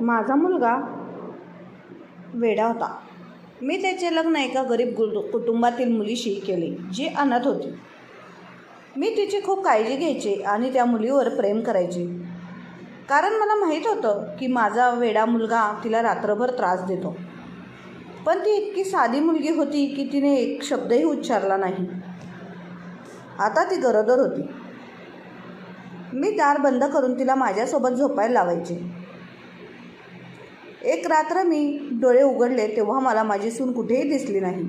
माझा मुलगा वेडा होता. मी त्याचे लग्न एका गरीब कुटुंबातील मुलीशी केले, जी अनाथ होती. मी तिची खूप काळजी घ्यायचे आणि त्या मुलीवर प्रेम करायचे, कारण मला माहीत होतं की माझा वेडा मुलगा तिला रात्रभर त्रास देतो. पण ती इतकी साधी मुलगी होती की तिने एक शब्दही उच्चारला नाही. आता ती गरोदर होती. मी दार बंद करून तिला माझ्यासोबत झोपायला लावायचे. एक रात्र मी डोळे उघडले तेव्हा मला माझी सून कुठेही दिसली नाही.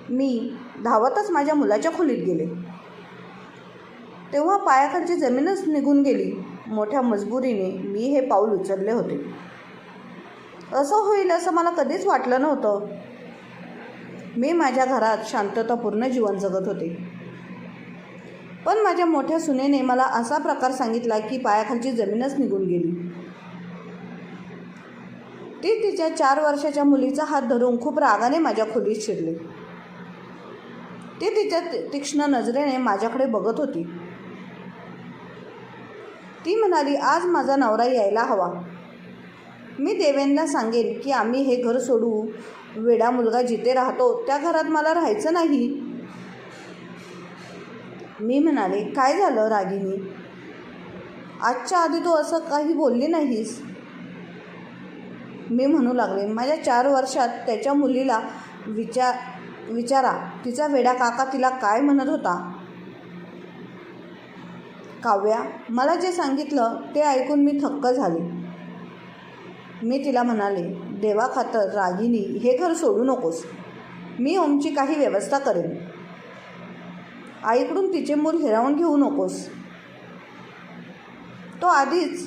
मी धावतच माझ्या मुलाच्या खोलीत गेले. तेव्हा पायाखालची जमीनच निघून गेली. मोठ्या मजबुरीने मी हे पाऊल उचलले होते. असं होईल असं मला कधीच वाटलं नव्हतं. मी माझ्या घरात शांततापूर्ण जीवन जगत होते. पण माझ्या मोठ्या सुनेने मला असा प्रकार सांगितला की पायाखालची जमीनच निघून गेली. ती तिच्या 4 वर्षाच्या मुलीचा हात धरून खूप रागाने माझ्या खोलीत शिरली. ती तिच्या तीक्ष्ण नजरेने माझ्याकडे बघत होती. ती म्हणाली, आज माझा नवरा यायला हवा. मी देवेनला सांगेन की आम्ही हे घर सोडू. वेडा मुलगा जिथे राहतो त्या घरात मला राहायचं नाही. मी म्हणाले, काय झालं रागिनी? आजच्या आधी तू असं काही बोलली नाहीस. मी म्हणू लागले, माझ्या 4 वर्षात त्याच्या मुलीला विचारा तिचा वेडा काका तिला काय म्हणत होता. काव्या, मला जे सांगितलं ते ऐकून मी थक्क झाले. मी तिला म्हणाले, देवाखातर रागिनी हे घर सोडू नकोस. मी ओमची काही व्यवस्था करेन. आईकडून तिचे मूल हिरावून घेऊ नकोस. तो आधीच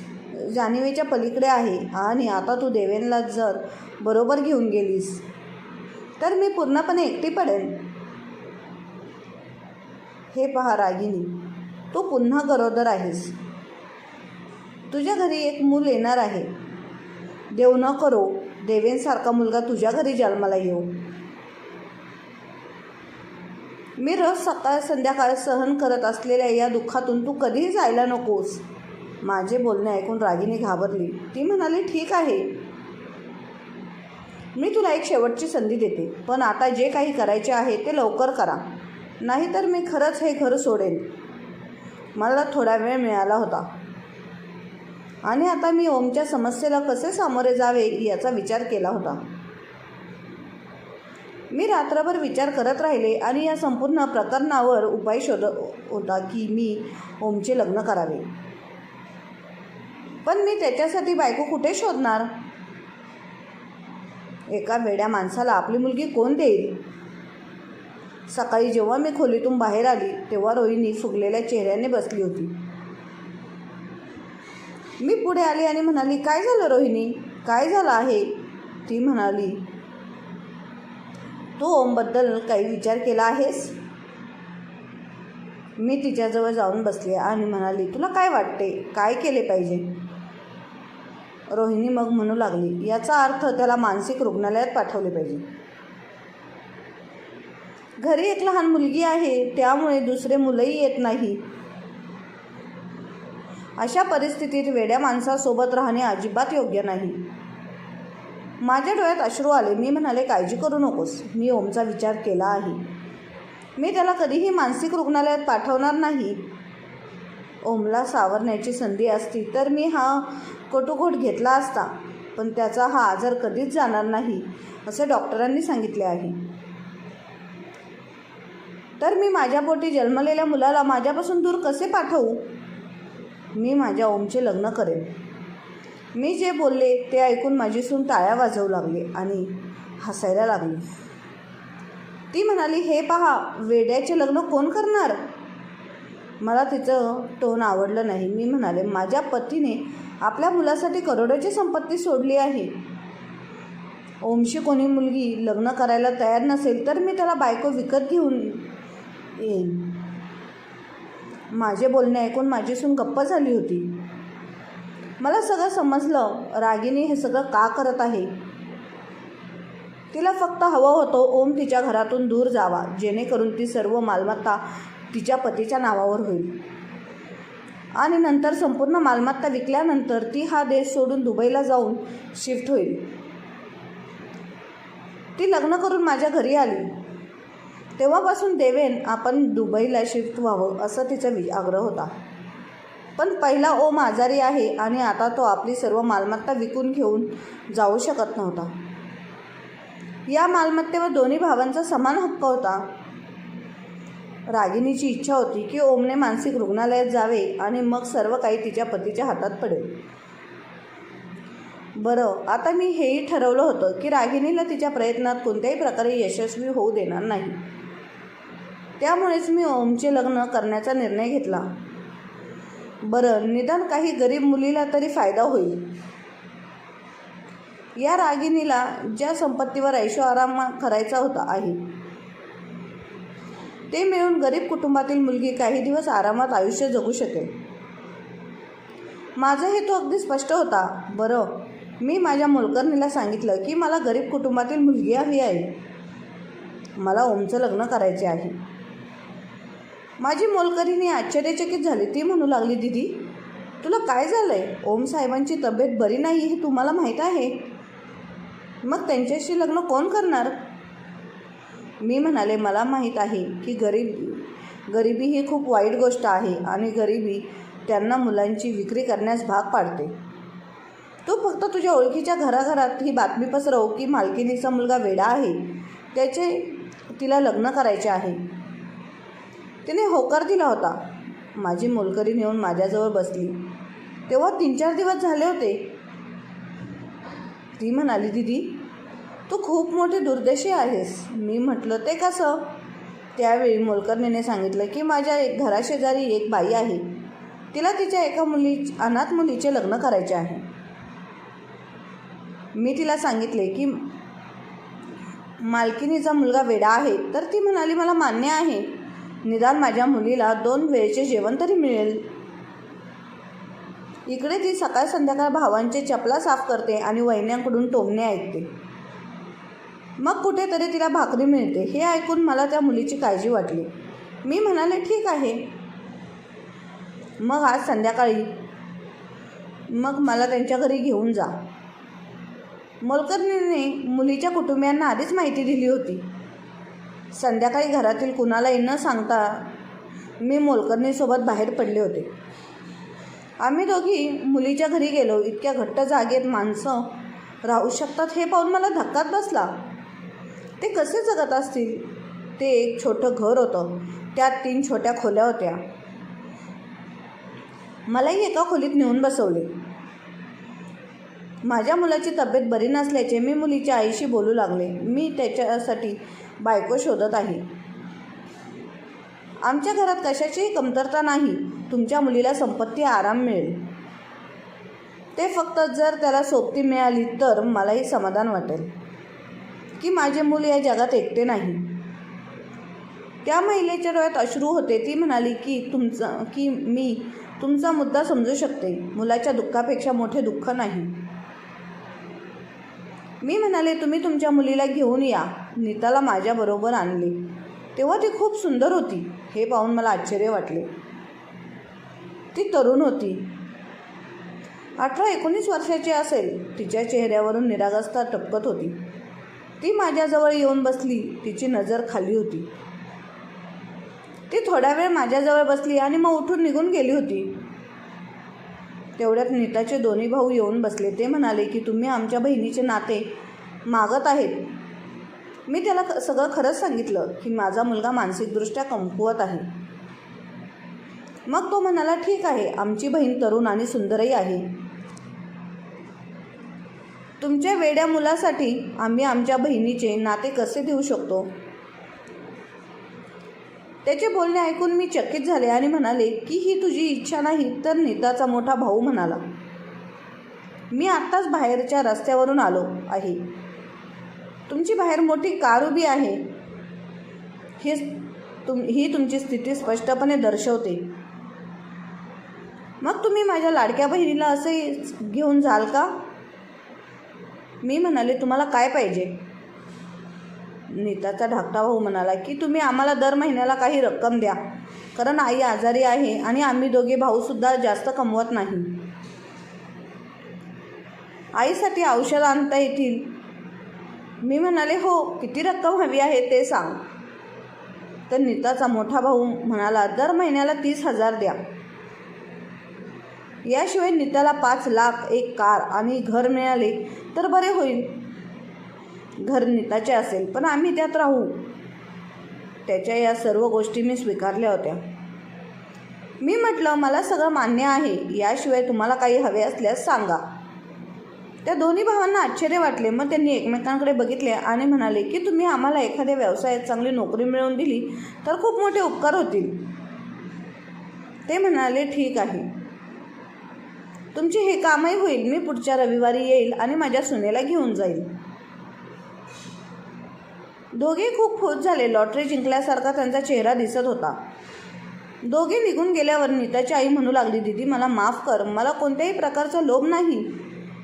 जाणिवेच्या पलीकडे आहे आणि आता तू देवेनला जर बरोबर घेऊन गेलीस तर मी पूर्णपणे एकटी पडेन. हे पहा रागिनी, तू पुन्हा गरोदर आहेस. तुझ्या घरी एक मूल येणार आहे. देव न करो देवेनसारखा मुलगा तुझ्या घरी जन्माला येऊ. मी रोज सकाळ संध्याकाळ सहन करत असलेल्या या दुःखातून तू कधीही जायला नकोस. माझे बोलणे ऐकून रागिनी घाबरली. ती म्हणाली, ठीक आहे, मी तुला एक शेवटची संधी देते, पण आता जे काही करायचे आहे ते लवकर करा, नाहीतर मी खरंच हे घर सोडेन. मला थोडा वेळ मिळाला होता आणि आता मी ओमच्या समस्येला कसे सामोरे जावे याचा विचार केला होता. मी रात्रभर विचार करत राहिले आणि या संपूर्ण प्रकरणावर उपाय शोधत होता की मी ओमचे लग्न करावे. पण मी त्याच्यासाठी बायको कुठे शोधणार? एका वेड्या माणसाला आपली मुलगी कोण देईल? सकाळी जेव्हा मी खोलीतून बाहेर आली तेव्हा रोहिणी फुगलेल्या चेहऱ्याने बसली होती. मी पुढे आली आणि म्हणाली, काय झालं रोहिणी? काय झालं आहे? ती म्हणाली, तू ओमबद्दल काही विचार केला आहेस? मी तिच्याजवळ जाऊन बसले आणि म्हणाली, तुला काय वाटते, काय केले पाहिजे? रोहिणी मग म्हणू लागली, याचा अर्थ त्याला मानसिक रुग्णालयात पाठवले पाहिजे. घरी एक लहान मुलगी आहे, त्यामुळे दुसरे मुलंही येत नाही. अशा परिस्थितीत वेड्या माणसासोबत राहणे अजिबात योग्य नाही. माझ्या डोळ्यात अश्रू आले. मी म्हणाले, काळजी करू नकोस, मी ओमचा विचार केला आहे. मी त्याला कधीही मानसिक रुग्णालयात पाठवणार नाही. ओमला सावरण्याची संधी असती तर मी हा कटुघोट घेतला असता, पण त्याचा हा आजार कधीच जाणार नाही असे डॉक्टरांनी सांगितले आहे. तर मी माझ्या पोटी जन्मलेल्या मुलाला माझ्यापासून दूर कसे पाठवू? मी माझ्या ओमचे लग्न करेन. मी जे बोलले ते ऐकून माझी सून टाळ्या वाजवू लागली आणि हसायला लागली. ती म्हणाली, हे पहा, वेड्याचे लग्न कोण करणार? मला तिचं टोन आवडलं नाही. मी म्हणाले, माझ्या पतीने आपल्या मुलासाठी करोडोची संपत्ती सोडली आहे. ओमशी कोणी मुलगी लग्न करायला तयार नसेल तर मी त्याला बायको विकत घेऊन येईन. माझे बोलणे ऐकून माझी सून गप्प झाली होती. मला सगळं समजलं. रागिनी हे सगळं का करत आहे? तिला फक्त हवं होतं ओम तिच्या घरातून दूर जावा, जेणेकरून ती सर्व मालमत्ता तिच्या पतीच्या नावावर होईल. आणि नंतर संपूर्ण मालमत्ता विकल्यानंतर ती हा देश सोडून दुबईला जाऊन शिफ्ट होईल. ती लग्न करून माझ्या घरी आली. तेव्हापासून देवेन आपण दुबईला शिफ्ट व्हावं असं तिचा आग्रह होता. पण पहिला ओम आजारी आहे आणि आता तो आपली सर्व मालमत्ता विकून घेऊन जाऊ शकत नव्हता. या मालमत्तेवर दोन्ही भावांचा समान हक्क होता. रागिणीची इच्छा होती की ओमने मानसिक रुग्णालयात जावे आणि मग सर्व काही तिच्या पतीच्या हातात पडेल. बरं, आता मी हेही ठरवलं होतं की रागिणीला तिच्या प्रयत्नात कोणत्याही प्रकारे यशस्वी होऊ देणार नाही. त्यामुळेच मी ओमचे लग्न करण्याचा निर्णय घेतला. बरं, निदान काही गरीब मुलीला तरी फायदा होईल. या रागिणीला ज्या संपत्तीवर ऐशोआराम करायचा होता आहे ते मिळून गरीब कुटुंबातील मुलगी काही दिवस आरामात आयुष्य जगू शकेल. माझा हेतू अगदी स्पष्ट होता. बरं, मी माझ्या मोलकरणीला सांगितलं की मला गरीब कुटुंबातील मुलगी हवी आहे. मला ओमचं लग्न करायचे आहे. माझी मोलकरीणी आश्चर्यचकित झाली. ती म्हणू लागली, दीदी तुला काय झालं आहे? ओम साहेबांची तब्येत बरी नाही हे तुम्हाला माहीत आहे. मग त्यांच्याशी लग्न कोण करणार? मी म्हणाले, मला माहीत आहे की गरिबी ही खूप वाईट गोष्ट आहे आणि गरिबी त्यांना मुलांची विक्री करण्यास भाग पाडते. तू फक्त तुझ्या ओळखीच्या घराघरात ही बातमी पसरव की मालकिनीचा मुलगा वेडा आहे, त्याचे तिला लग्न करायचे आहे. तिने होकार दिला होता. माझी मोलकरीण येऊन माझ्याजवळ बसली. तेव्हा 3-4 दिवस झाले होते. ती म्हणाली, दीदी तू खूप मोठी दुर्दशी आहेस. मी म्हटलं, ते कसं? त्यावेळी मोलकरणीने सांगितलं की माझ्या घराशेजारी एक बाई आहे. तिला तिच्या एका अनाथ मुलीचे लग्न करायचे आहे. मी तिला सांगितले की मालकिनीचा मुलगा वेडा आहे. तर ती म्हणाली, मला मान्य आहे. निदान माझ्या मुलीला 2 वेळचे जेवण तरी मिळेल. इकडे ती सकाळ संध्याकाळ भावांचे चपला साफ करते आणि वहिन्यांकडून टोमणे ऐकते. मग कुठेतरी तिला भाकरी मिळते. हे ऐकून मला त्या मुलीची काळजी वाटली. मी म्हणाले, ठीक आहे. मग आज संध्याकाळी मग मला त्यांच्या घरी घेऊन जा. मोलकरणीने मुलीच्या कुटुंबियांना आधीच माहिती दिली होती. संध्याकाळी घरातील कुणालाही न सांगता मी मोलकरणीसोबत बाहेर पडले होते. आम्ही दोघी मुलीच्या घरी गेलो. इतक्या घट्ट जागेत माणसं राहू शकतात हे पाहून मला धक्काच बसला. ते कसे जगत असतील? ते एक छोटं घर होतं. त्यात 3 छोट्या खोल्या होत्या. मलाही एका खोलीत नेऊन बसवले. माझ्या मुलाची तब्येत बरी नसल्याचे मी मुलीच्या आईशी बोलू लागले. मी त्याच्यासाठी बायको शोधत आहे. आमच्या घरात कशाचीही कमतरता नाही. तुमच्या मुलीला संपत्ती आराम मिळेल. ते फक्त जर त्याला सोबती मिळाली तर मलाही समाधान वाटेल की माझे मूल या जगात एकटे नाही. त्या महिलेच्या डोळ्यात अश्रू होते. ती म्हणाली की मी तुमचा मुद्दा समजू शकते. मुलाच्या दुःखापेक्षा मोठे दुःख नाही. मी म्हणाले, तुम्ही तुमच्या मुलीला घेऊन या. नीताला माझ्याबरोबर आणले. तेव्हा ती खूप सुंदर होती. हे पाहून मला आश्चर्य वाटले. ती तरुण होती. 18-19 वर्षाची असेल. तिच्या चेहऱ्यावरून निरागसता टपकत होती. ती माझ्याजवळ येऊन बसली. तिची नजर खाली होती. ती थोडा वेळ माझ्याजवळ बसली आणि मग उठून निघून गेली होती. तेवढ्यात नीताचे दोन्ही भाऊ येऊन बसले. ते म्हणाले की तुम्ही आमच्या बहिणीचे नाते मागत आहेत. मी त्याला सगळं खरंच सांगितलं की माझा मुलगा मानसिकदृष्ट्या कमकुवत आहे. मग तो म्हणाला, ठीक आहे, आमची बहीण तरुण आणि सुंदरही आहे. तुमच्या वेड्या मुलासाठी आम्ही आमच्या बहिणीचे नाते कसे देऊ शकतो? त्याचे बोलणे ऐकून मी चकित झाले आणि म्हणाले की ही तुझी इच्छा नाही तर? नीताचा मोठा भाऊ म्हणाला, मी आत्ताच बाहेरच्या रस्त्यावरून आलो आहे. तुमची बाहेर मोठी कार उभी आहे. ही तुमची स्थिती स्पष्टपणे दर्शवते. मग तुम्ही माझ्या लाडक्या बहिणीला असे घेऊन जाल का? मी म्हणाले, तुम्हाला काय पाहिजे? नीताचा धाकटा भाऊ म्हणाला की तुम्ही आम्हाला दर महिन्याला काही रक्कम द्या. कारण आई आजारी आहे आणि आम्ही दोघे भाऊसुद्धा जास्त कमवत नाही. आईसाठी औषध आणता येतील. मी म्हणाले, हो, किती रक्कम हवी आहे ते सांग. तर नीताचा मोठा भाऊ म्हणाला, दर महिन्याला 30,000 द्या. याशिवाय नीताला 5 लाख, एक कार आणि घर मिळाले तर बरे होईल. घर नीताचे असेल पण आम्ही त्यात राहू. त्याच्या या सर्व गोष्टी मी स्वीकारल्या होत्या. मी म्हटलं, मला सगळं मान्य आहे, याशिवाय तुम्हाला काही हवे असल्यास सांगा. त्या दोन्ही भावांना आश्चर्य वाटले. मग त्यांनी एकमेकांकडे बघितले आणि म्हणाले की तुम्ही आम्हाला एखाद्या व्यवसायात चांगली नोकरी मिळवून दिली तर खूप मोठे उपकार होतील. ते म्हणाले, ठीक आहे, तुमचे हे कामही होईल. मी पुढच्या रविवारी येईल आणि माझ्या सुनेला घेऊन जाईल. दोघे खूप खुश झाले. लॉटरी जिंकल्यासारखा त्यांचा चेहरा दिसत होता. दोघे निघून गेल्यावर नीताची आई म्हणू लागली, दीदी मला माफ कर, मला कोणत्याही प्रकारचा लोभ नाही,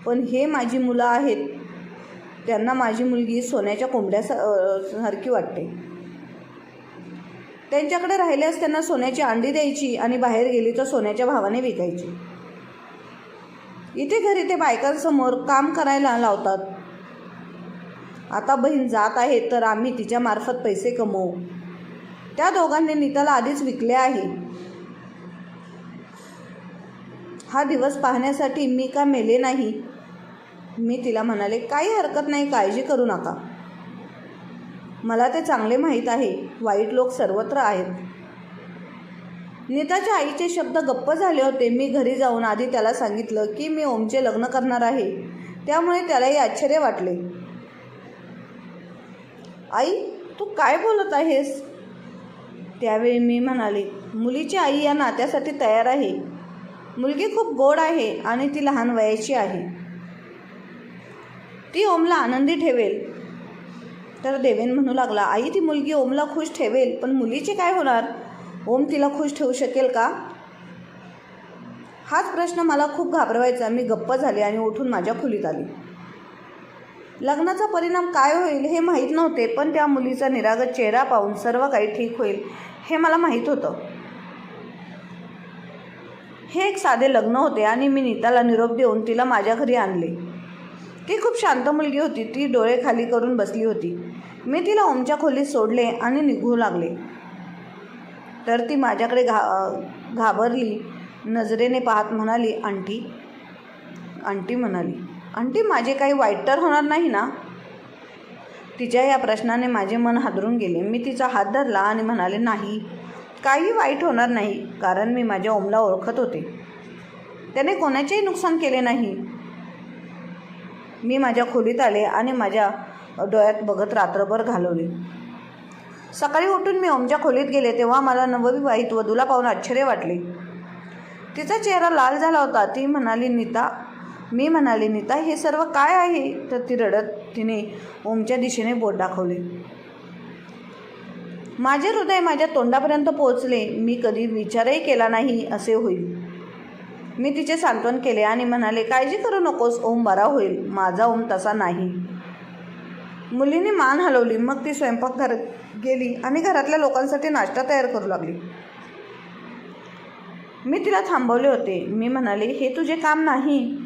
पण हे माझी मुलं आहेत, त्यांना माझी मुलगी सोन्याच्या कोंबड्यासारखी वाटते. त्यांच्याकडे राहिल्यास त्यांना सोन्याची अंडी द्यायची आणि बाहेर गेली तर सोन्याच्या भावाने विकायची. इथे घरी ते बायकांसमोर काम करायला लावतात. आता बहीण जात आहे तर आम्ही तिच्यामार्फत पैसे कमवू. त्या दोघांनी नीताला आधीच विकले आहे. हा दिवस पाहण्यासाठी मी का मेले नाही. मी तिला म्हणाले, काही हरकत नाही, काळजी करू नका. मला ते चांगले माहीत आहे, वाईट लोक सर्वत्र आहेत. नीताच्या आईचे शब्द गप्प झाले होते. मी घरी जाऊन आधी त्याला सांगितलं की मी ओमचे लग्न करणार आहे. त्यामुळे त्यालाही आश्चर्य वाटले. आई, तू काय बोलत आहेस? त्यावेळी मी म्हणाले, मुलीची आई या नात्यासाठी तयार आहे. मुलगी खूप गोड आहे आणि ती लहान वयाची आहे. ती ओमला आनंदी ठेवेल. तर देवेन म्हणू लागला, आई, ती मुलगी ओमला खुश ठेवेल, पण मुलीचे काय होणार? ओम तिला खुश ठेवू शकेल का? हाच प्रश्न मला खूप घाबरवायचा. मी गप्प झाले आणि उठून माझ्या खोलीत आली. लग्नाचा परिणाम काय होईल हे माहीत नव्हते, पण त्या मुलीचा निरागस चेहरा पाहून सर्व काही ठीक होईल हे मला माहीत होतं. हे एक साधे लग्न होते आणि मी नीताला निरोप देऊन तिला माझ्या घरी आणले. ती खूप शांत मुलगी होती. ती डोळे खाली करून बसली होती. मी तिला ओमच्या खोलीत सोडले आणि निघू लागले. तर ती माझ्याकडे घाबरली नजरेने पाहत म्हणाली, आंटी म्हणाली, आंटी, माझे काही वाईट तर होणार नाही ना? तिच्या या प्रश्नाने माझे मन हादरून गेले. मी तिचा हात धरला आणि म्हणाले, नाही, काही वाईट होणार नाही, कारण मी माझ्या ओमला ओळखत होते. त्याने कोणाचेही नुकसान केले नाही. मी माझ्या खोलीत आले आणि माझ्या डोळ्यात बघत रात्रभर घालवले. सकाळी उठून मी ओमच्या खोलीत गेले तेव्हा मला नवविवाहित वधूला पाहून आश्चर्य वाटले. तिचा चेहरा लाल झाला होता. मी म्हणाले, नीता, हे सर्व काय आहे? तर ती रडत तिने ओमच्या दिशेने बोट दाखवले. माझे हृदय माझ्या तोंडापर्यंत पोहोचले. मी कधी विचारही केला नाही असे होईल. मी तिचे सांत्वन केले आणि म्हणाले, काळजी करू नकोस, ओम बरा होईल. माझा ओम तसा नाही. मुलीने मान हलवली. मग ती स्वयंपाकघरात गेली आणि घरातल्या लोकांसाठी नाश्ता तयार करू लागली. मी तिला थांबवले होते. मी म्हणाले, हे तुझे काम नाही.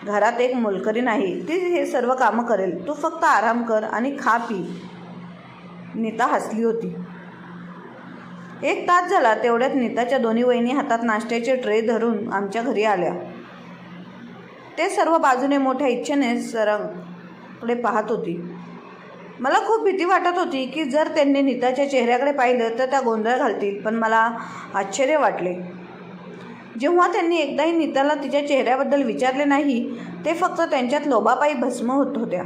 घरात एक मोलकरीण आहे, ती हे सर्व कामं करेल. तू फक्त आराम कर आणि खा पी. नीता हसली होती. 1 तास झाला. तेवढ्यात नीताच्या दोन्ही वहिनी हातात नाश्त्याचे ट्रे धरून आमच्या घरी आल्या. ते सर्व बाजूने मोठ्या इच्छेने सरांकडे पाहत होती. मला खूप भीती वाटत होती की जर त्यांनी नीताच्या चेहऱ्याकडे पाहिलं तर त्या गोंधळ घालतील, पण मला आश्चर्य वाटले. जेव्हा त्यांनी एकदाही नीताला तिच्या चेहऱ्याबद्दल विचारले नाही, ते फक्त त्यांच्यात लोभापायी भस्म होत होत्या.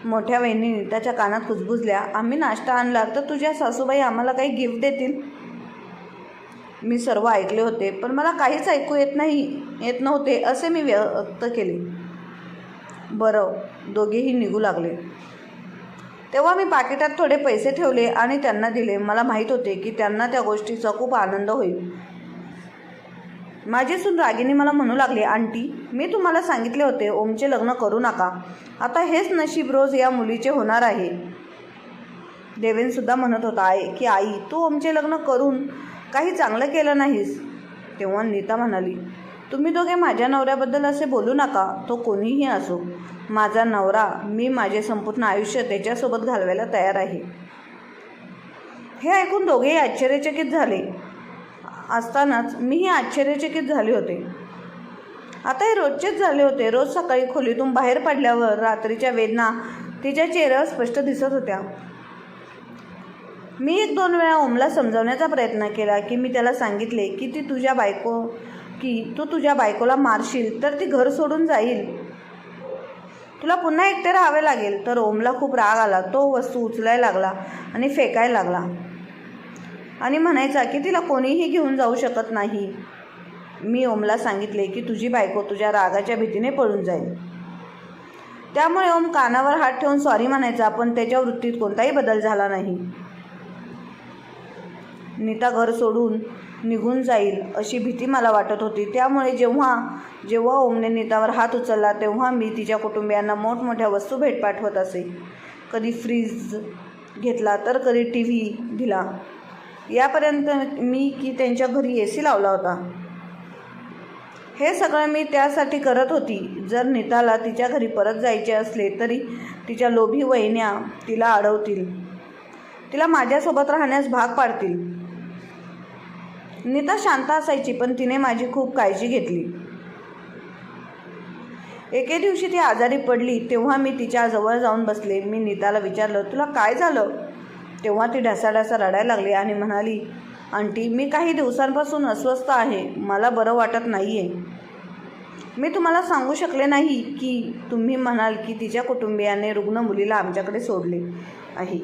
मोठ्या वहिनी नीताच्या कानात कुजबुजल्या, आम्ही नाश्ता आणला तर तुझ्या सासूबाई आम्हाला काही गिफ्ट देतील. मी सर्व ऐकले होते, पण मला काहीच ऐकू येत नव्हते असे मी व्यक्त केले. बरं, दोघेही निघू लागले. तेव्हा मी पाकिटात थोडे पैसे ठेवले आणि त्यांना दिले. मला माहीत होते की त्यांना त्या गोष्टीचा खूप आनंद होईल. माझी सून रागिनी मला म्हणू लागली, आंटी, मी तुम्हाला सांगितले होते ओमचे लग्न करू नका. आता हेच नशीब रोज या मुलीचे होणार आहे. देवेनसुद्धा म्हणत होता की आई, तू ओमचे लग्न करून काही चांगलं केलं नाहीस. तेव्हा नीता म्हणाली, तुम्ही दोघे माझ्या नवऱ्याबद्दल असे बोलू नका. तो कोणीही असो, माझा नवरा. मी माझे संपूर्ण आयुष्य त्याच्यासोबत घालवायला तयार आहे. हे ऐकून दोघेही आश्चर्यचकित झाले. असतानाच मीही आश्चर्यचकित झाले होते. आता हे रोजचेच झाले होते. रोज सकाळी खोलीतून बाहेर पडल्यावर रात्रीच्या वेदना तिच्या चेहऱ्यावर स्पष्ट दिसत होत्या. मी 1-2 वेळा ओमला समजावण्याचा प्रयत्न केला की मी त्याला सांगितले की तू तुझ्या बायकोला मारशील तर ती घर सोडून जाईल, तुला पुन्हा एकटे राहावे लागेल. तर ओमला खूप राग आला. तो वस्तू उचलायला लागला आणि फेकायला लागला आणि म्हणायचा की तिला कोणीही घेऊन जाऊ शकत नाही. मी ओमला सांगितले की तुझी बायको तुझ्या रागाच्या भीतीने पळून जाईल. त्यामुळे ओम कानावर हात ठेवून सॉरी म्हणायचा, पण त्याच्या वृत्तीत कोणताही बदल झाला नाही. नीता घर सोडून निघून जाईल अशी भीती मला वाटत होती. त्यामुळे जेव्हा ओमने नीतावर हात उचलला तेव्हा मी तिच्या कुटुंबियांना मोठमोठ्या वस्तू भेट पाठवत असे. कधी फ्रीज घेतला तर कधी TV दिला. यापर्यंत मी की त्यांच्या घरी AC लावला होता. हे सगळं मी त्यासाठी करत होती, जर नीताला तिच्या घरी परत जायचे असले तरी तिच्या लोभी वहिन्या तिला अडवतील, तिला माझ्यासोबत राहण्यास भाग पाडतील. नीता शांत असायची, पण तिने माझी खूप काळजी घेतली. एके दिवशी ती आजारी पडली तेव्हा मी तिच्या जवळ जाऊन बसले. मी नीताला विचारलं, तुला काय झालं? तेव्हा ती ढसाढसा रडायला लागली आणि म्हणाली, आंटी, मी काही दिवसांपासून अस्वस्थ आहे. मला बरं वाटत नाही आहे. मी तुम्हाला सांगू शकले नाही की तुम्ही म्हणाल की तिच्या कुटुंबियाने रुग्ण मुलीला आमच्याकडे सोडले आहे,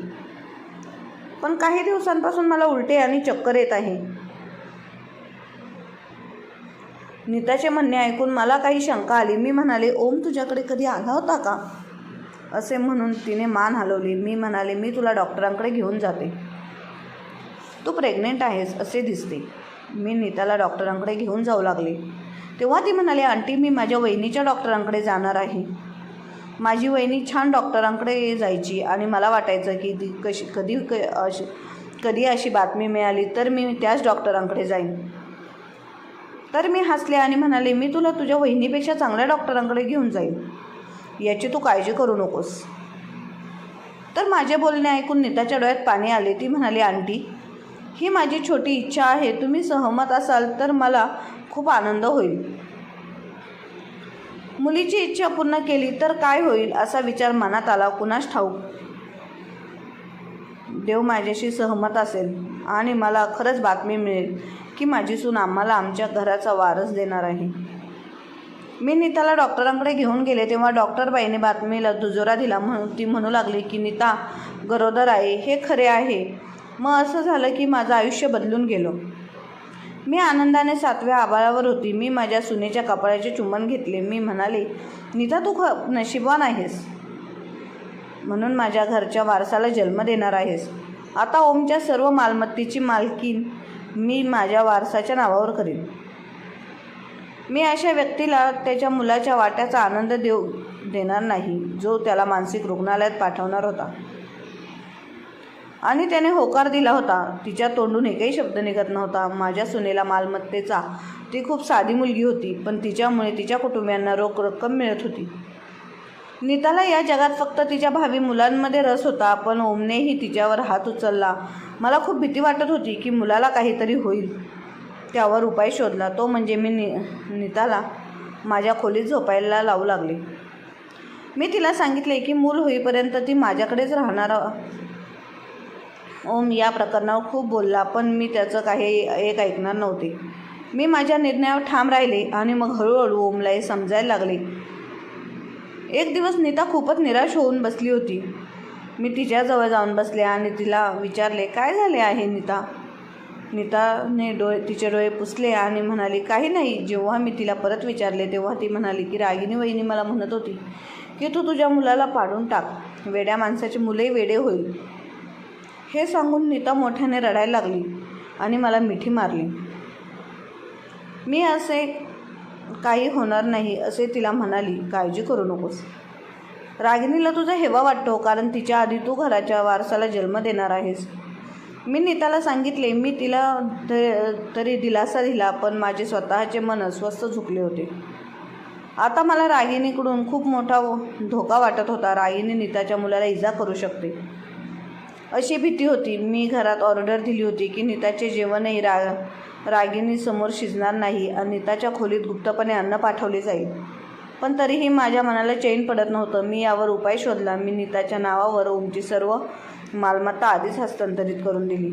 पण काही दिवसांपासून मला उलटे आणि चक्कर येत आहे. नीताचे म्हणणे ऐकून मला काही शंका आली. मी म्हणाले, ओम तुझ्याकडे कधी आला होता का? असे म्हणून तिने मान हलवली. मी म्हणाले, मी तुला डॉक्टरांकडे घेऊन जाते. तू प्रेग्नेंट आहेस असे दिसते. मी नीताला डॉक्टरांकडे घेऊन जाऊ लागले. तेव्हा ती म्हणाली, आंटी, मी माझ्या वहिनीच्या डॉक्टरांकडे जाणार आहे. माझी वहिनी छान डॉक्टरांकडे जायची आणि मला वाटायचं की ती कधी अशी बातमी मिळाली तर मी त्याच डॉक्टरांकडे जाईन. तर मी हसले आणि म्हणाले, मी तुला तुझ्या वहिनीपेक्षा चांगल्या डॉक्टरांकडे घेऊन जाईन, याची तू काळजी करू नकोस. तर माझे बोलणे ऐकून नीताच्या डोळ्यात पाणी आले. ती म्हणाली, आंटी, ही माझी छोटी इच्छा आहे. तुम्ही सहमत असाल तर मला खूप आनंद होईल. मुलीची इच्छा पूर्ण केली तर काय होईल असा विचार मनात आला. कुणास ठाऊक, देव माझ्याशी सहमत असेल आणि मला खरंच बातमी मिळेल की माझी सून आम्हाला आमच्या घराचा वारस देणार आहे. मी नीताला डॉक्टरांकडे घेऊन गेले तेव्हा डॉक्टरबाईने बातमीला दुजोरा दिला. ती म्हणू लागली की नीता गरोदर आहे. हे खरे आहे. मग असं झालं की माझं आयुष्य बदलून गेलं. मी आनंदाने 7व्या आभाळावर होती. मी माझ्या सुनेच्या कपाळाचे चुंबन घेतले. मी म्हणाले, नीता, तू नशिबवान आहेस, म्हणून माझ्या घरच्या वारसाला जन्म देणार आहेस. आता ओमच्या सर्व मालमत्तेची मालकीन मी माझ्या वारसाच्या नावावर करीन. मी अशा व्यक्तीला त्याच्या मुलाच्या वाट्याचा आनंद देणार नाही जो त्याला मानसिक रुग्णालयात पाठवणार होता. आणि त्याने होकार दिला होता. तिच्या तोंडून एकही शब्द निघत नव्हता. माझ्या सुनेला मालमत्तेचा ती खूप साधी मुलगी होती, पण तिच्यामुळे तिच्या कुटुंबियांना रोख रक्कम मिळत होती. नीताला या जगात फक्त तिच्या भावी मुलांमध्ये रस होता, पण ओमनेही तिच्यावर हात उचलला. मला खूप भीती वाटत होती की मुलाला काहीतरी होईल. त्यावर उपाय शोधला, तो म्हणजे मी नीताला माझ्या खोलीत झोपायला लावू लागले. मी तिला सांगितले की मूल होईपर्यंत ती माझ्याकडेच राहणार. ओम या प्रकरणावर खूप बोलला, पण मी त्याचं काही एक ऐकणार नव्हते. मी माझ्या निर्णयावर ठाम राहिले आणि मग हळूहळू ओमला हे समजायला लागले. एक दिवस नीता खूपच निराश होऊन बसली होती. मी तिच्याजवळ जाऊन बसले आणि तिला विचारले, काय झाले आहे नीता? नीताने तिचे डोळे पुसले आणि म्हणाली, काही नाही. जेव्हा मी तिला परत विचारले तेव्हा ती म्हणाली की रागिनी वहिनी मला म्हणत होती की तू तुझ्या मुलाला पाडून टाक, वेड्या माणसाचे मुलंही वेडे होईल. हे सांगून नीता मोठ्याने रडायला लागली आणि मला मिठी मारली. मी असे काही होणार नाही असे तिला म्हणाली, काळजी करू नकोस. रागिणीला तुझा हेवा वाटतो कारण तिच्या आधी तू घराच्या वारसाला जन्म देणार आहेस. मी नीताला सांगितले. मी तिला तरी दिलासा दिला, पण माझे स्वतःचे मन अस्वस्थ झुकले होते. आता मला रागिणीकडून खूप मोठा धोका वाटत होता. रागिणी नीताच्या मुलाला इजा करू शकते अशी भीती होती. मी घरात ऑर्डर दिली होती की नीताचे जेवणही रागिणीसमोर शिजणार नाही आणि नीताच्या खोलीत गुप्तपणे अन्न पाठवले जाईल. पण तरीही माझ्या मनाला चैन पडत नव्हतं. मी यावर उपाय शोधला. मी नीताच्या नावावर ओमची सर्व मालमत्ता आधीच हस्तांतरित करून दिली.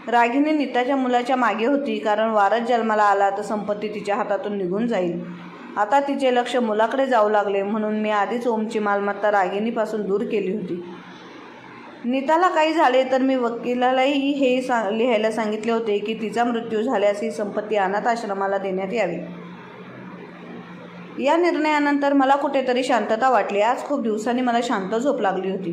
रागिणी नीताच्या मुलाच्या मागे होती, कारण वारस जन्माला आला तर संपत्ती तिच्या हातातून निघून जाईल. आता तिचे लक्ष मुलाकडे जाऊ लागले, म्हणून मी आधीच ओमची मालमत्ता रागिणीपासून दूर केली होती. नीताला काही झाले तर मी वकिलालाही हे लिहायला सांगितले होते की तिचा मृत्यू झाल्यास ही संपत्ती अनाथ आश्रमाला देण्यात यावी. या निर्णयानंतर मला कुठेतरी शांतता वाटली. आज खूप दिवसांनी मला शांत झोप लागली होती.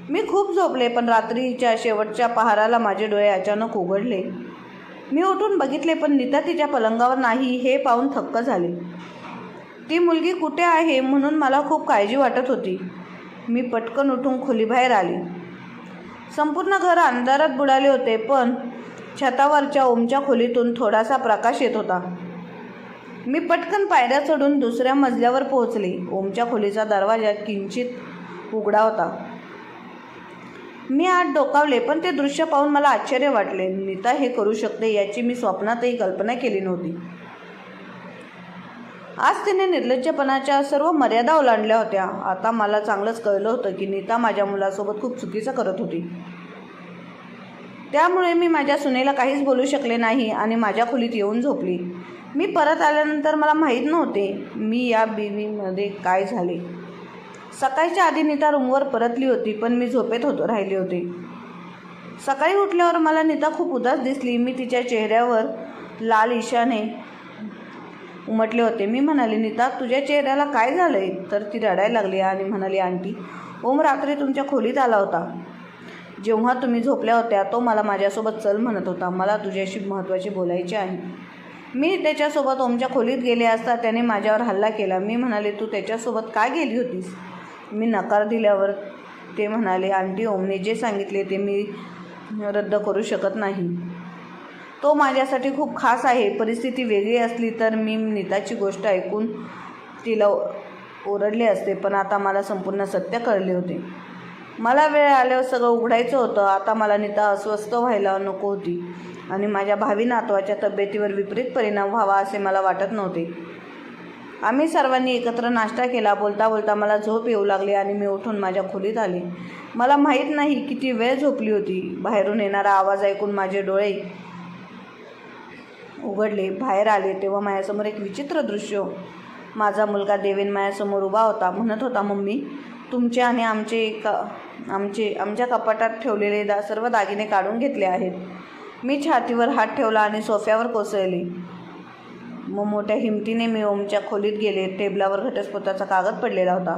मी खूप झोपले, पण रात्रीच्या शेवटच्या पहाराला माझे डोळे अचानक उघडले. मी उठून बघितले, पण नीता तिच्या पलंगावर नाही हे पाहून थक्क झाले. ती मुलगी कुठे आहे म्हणून मला खूप काळजी वाटत होती. मी पटकन उठून खोलीबाहेर आले. संपूर्ण घर अंधारात बुडाले होते, पण छतावरच्या ओमच्या खोलीतून थोडासा प्रकाश येत होता. मी पटकन पायऱ्या चढून दुसऱ्या मजल्यावर पोहोचले. ओमच्या खोलीचा दरवाजा किंचित उघडा होता. मी आत डोकावले, पण ते दृश्य पाहून मला आश्चर्य वाटले. नीता हे करू शकते याची मी स्वप्नातही कल्पना केली नव्हती. आज तिने निर्लज्जपणाच्या सर्व मर्यादा ओलांडल्या होत्या. आता मला चांगलंच कळलं होतं की नीता माझ्या मुलासोबत खूप चुकीचं करत होती. त्यामुळे मी माझ्या सुनेला काहीच बोलू शकले नाही आणि माझ्या खोलीत येऊन झोपली. मी परत आल्यानंतर मला माहीत नव्हते मी या बीवीमध्ये काय झाले. सकाळच्या आधी नीता रूमवर परतली होती, पण मी झोपेत राहिले होते. सकाळी उठल्यावर मला नीता खूप उदास दिसली. मी तिच्या चेहऱ्यावर लाल इशाने उमटले होते. मी म्हणाले, नीता तुझ्या चेहऱ्याला काय झालंय? तर ती रडायला लागली आणि म्हणाली, आंटी, ओम रात्री तुमच्या खोलीत आला होता. जेव्हा तुम्ही झोपल्या होत्या तो मला माझ्यासोबत चल म्हणत होता. मला तुझ्याशी महत्त्वाचे बोलायचे आहे. मी त्याच्यासोबत ओमच्या खोलीत गेले असता त्याने माझ्यावर हल्ला केला. मी म्हणाले, तू त्याच्यासोबत का गेली होतीस? मी नकार दिल्यावर ते म्हणाले, आंटी, ओमने जे सांगितले ते मी रद्द करू शकत नाही. तो माझ्यासाठी खूप खास आहे. परिस्थिती वेगळी असली तर मी नीताची गोष्ट ऐकून तिला ओरडले असते, पण आता मला संपूर्ण सत्य कळले होते. मला वेळ आल्यावर सगळं उघडायचं होतं. आता मला नीता अस्वस्थ व्हायला नको होती आणि माझ्या भावी नातवाच्या तब्येतीवर विपरीत परिणाम व्हावा असे मला वाटत नव्हते. आम्ही सर्वांनी एकत्र नाश्ता केला. बोलता बोलता मला झोप येऊ लागली आणि मी उठून माझ्या खोलीत आले. मला माहीत नाही किती वेळ झोपली होती. बाहेरून येणारा आवाज ऐकून माझे डोळे उघडले. बाहेर आले तेव्हा माझ्यासमोर एक विचित्र दृश्य. माझा मुलगा देवेन माझ्यासमोर उभा होता. म्हणत होता, मम्मी, तुमचे आणि आमच्या कपाटात ठेवलेले सर्व दागिने काढून घेतले आहेत. मी छातीवर हात ठेवला आणि सोफ्यावर कोसळले. मग मोठ्या हिमतीने मी ओमच्या खोलीत गेले. टेबलावर घटस्फोटाचा कागद पडलेला होता.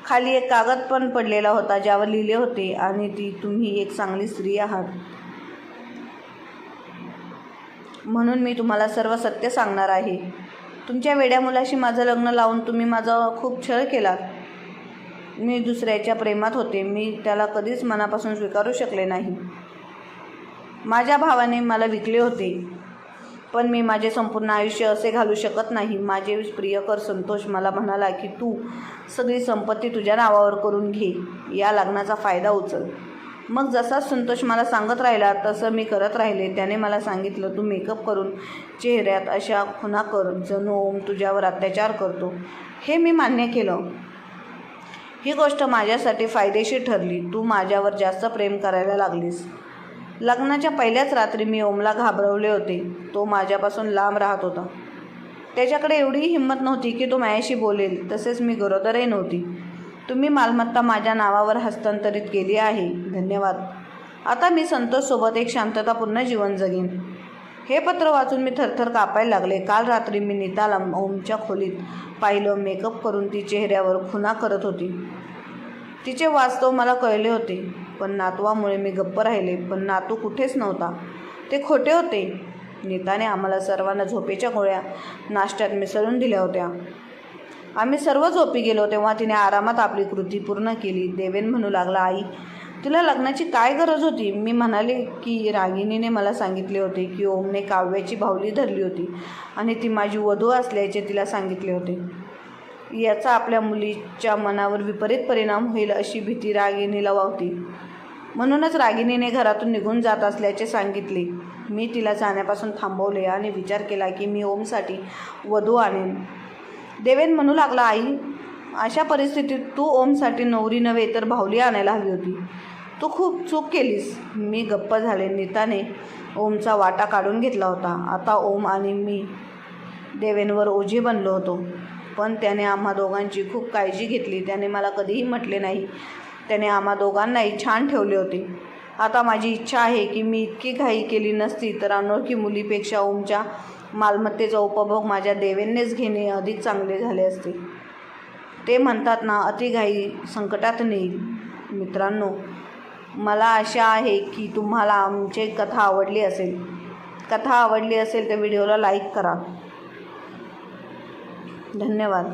खाली एक कागद पण पडलेला होता ज्यावर लिहिले होते, आणि ती तुम्ही एक चांगली स्त्री आहात म्हणून मी तुम्हाला सर्व सत्य सांगणार आहे. तुमच्या वेड्या मुलाशी माझं लग्न लावून तुम्ही माझा खूप छळ केलात. मी दुसऱ्याच्या प्रेमात होते. मी त्याला कधीच मनापासून स्वीकारू शकले नाही. माझ्या भावाने मला विकले होते, पण मी माझे संपूर्ण आयुष्य असे घालू शकत नाही. माझे प्रियकर संतोष मला म्हणाला की तू सगळी संपत्ती तुझ्या नावावर करून घे, या लग्नाचा फायदा उचल. मग जसा संतोष मला सांगत राहिला तसं मी करत राहिले. त्याने मला सांगितलं, तू मेकअप करून चेहऱ्यात अशा खुणा कर जणू ओम तुझ्यावर अत्याचार करतो. हे मी मान्य केलं. ही गोष्ट माझ्यासाठी फायदेशीर ठरली. तू माझ्यावर जास्त प्रेम करायला लागलीस. लग्नाच्या पहिल्याच रात्री मी ओमला घाबरवले होते. तो माझ्यापासून लांब राहत होता. त्याच्याकडे एवढीही हिंमत नव्हती की तो माझ्याशी बोलेल. तसेच मी गरोदरही नव्हती. तुम्ही मालमत्ता माझ्या नावावर हस्तांतरित केली आहे. धन्यवाद. आता मी संतोषसोबत एक शांततापूर्ण जीवन जगेन. हे पत्र वाचून मी थरथर कापायला लागले. काल रात्री मी नीताला ओमच्या खोलीत पाहिलं. मेकअप करून ती चेहऱ्यावर खुणा करत होती. तिचे वास्तव मला कळले होते, पण नातवामुळे मी गप्प राहिले. पण नातू कुठेच नव्हता. ते खोटे होते. नीताने आम्हाला सर्वांना झोपेच्या गोळ्या नाश्त्यात मिसळून दिल्या होत्या. आम्ही सर्व झोपी गेलो तेव्हा तिने आरामात आपली कृती पूर्ण केली. देवेन म्हणू लागला, आई तुला लग्नाची काय गरज होती? मी म्हणाले की रागिणीने मला सांगितले होते की ओमने काव्याची बाहुली धरली होती आणि ती माझी वधू असल्याचे तिला सांगितले होते. याचा आपल्या मुलीच्या मनावर विपरीत परिणाम होईल अशी भीती रागिणीला वाटते. म्हणूनच रागिणीने घरातून निघून जात असल्याचे सांगितले. मी तिला जाण्यापासून थांबवले आणि विचार केला की मी ओमसाठी वधू आणेन. देवेन म्हणू लागला, आई अशा परिस्थितीत तू ओमसाठी नवरी नव्हे तर बाहुली आणायला हवी होती. तू खूप चूक केलीस. मी गप्प झाले. नीताने ओमचा वाटा काढून घेतला होता. आता ओम आणि मी देवेनवर ओझे बनलो होतो. पण त्याने आम्हा दोघांची खूप काळजी घेतली. त्याने मला कधीही म्हटले नाही. त्याने आम्हा दोघांनाही छान ठेवले होते. आता माझी इच्छा आहे की मी इतकी घाई केली नसती तर अनोळखी मुलीपेक्षा ओमच्या मालमत्तेचा उपभोग माझ्या देवेननेच घेणे अधिक चांगले झाले असते. ते म्हणतात ना, अतिघाई संकटात नेईल. मित्रांनो, मला आशा आहे की तुम्हाला आमची कथा आवडली असेल. कथा आवडली असेल तर व्हिडिओला लाईक करा. धन्यवाद.